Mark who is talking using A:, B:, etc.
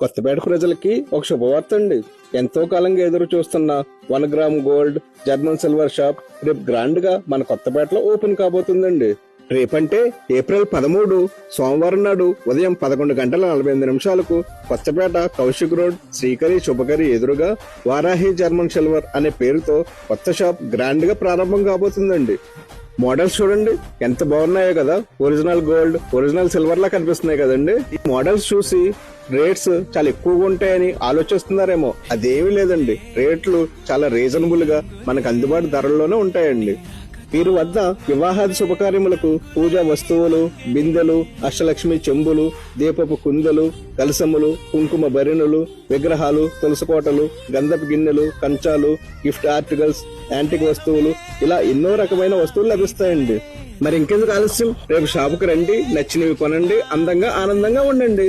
A: కొత్తపేట ప్రజలకి ఒక శుభవార్త అండి. ఎంతో కాలంగా ఎదురు చూస్తున్న 1 gram gold German silver shop రేపు గ్రాండ్ గా మన కొత్తపేటలో ఓపెన్ కాబోతుందండి. రేపంటే ఏప్రిల్ 13 సోమవారం నాడు ఉదయం 11:48 కొత్తపేట కౌశిక్ రోడ్ శ్రీకరి శుభకరి ఎదురుగా వారాహి జర్మన్ సిల్వర్ అనే పేరుతో కొత్త షాప్ గ్రాండ్ గా ప్రారంభం కాబోతుందండి. మోడల్స్ చూడండి ఎంత బాగున్నాయో కదా. ఒరిజినల్ గోల్డ్ ఒరిజినల్ సిల్వర్ లా కనిపిస్తున్నాయి కదండి. ఈ మోడల్స్ చూసి రేట్స్ చాలా ఎక్కువగా ఉంటాయని ఆలోచిస్తున్నారేమో. అదేమీ లేదండి, రేట్లు చాలా రీజనబుల్ గా మనకు అందుబాటు ధరల్లోనే ఉంటాయండి. వీరి వద్ద వివాహాది శుభకార్యములకు పూజా వస్తువులు, బిందెలు, అష్టలక్ష్మి చెంబులు, దీపపు కుందలు, కలసములు, కుంకుమ భరిణులు, విగ్రహాలు, తులసికోటలు, గంధపు గిన్నెలు, కంచాలు, గిఫ్ట్ ఆర్టికల్స్, యాంటిక్ వస్తువులు ఇలా ఎన్నో రకమైన వస్తువులు లభిస్తాయండి. మరి ఇంకెందుకు ఆలస్యం, రేపు షాపుకి రండి, నచ్చినవి కొనండి, అందంగా ఆనందంగా ఉండండి.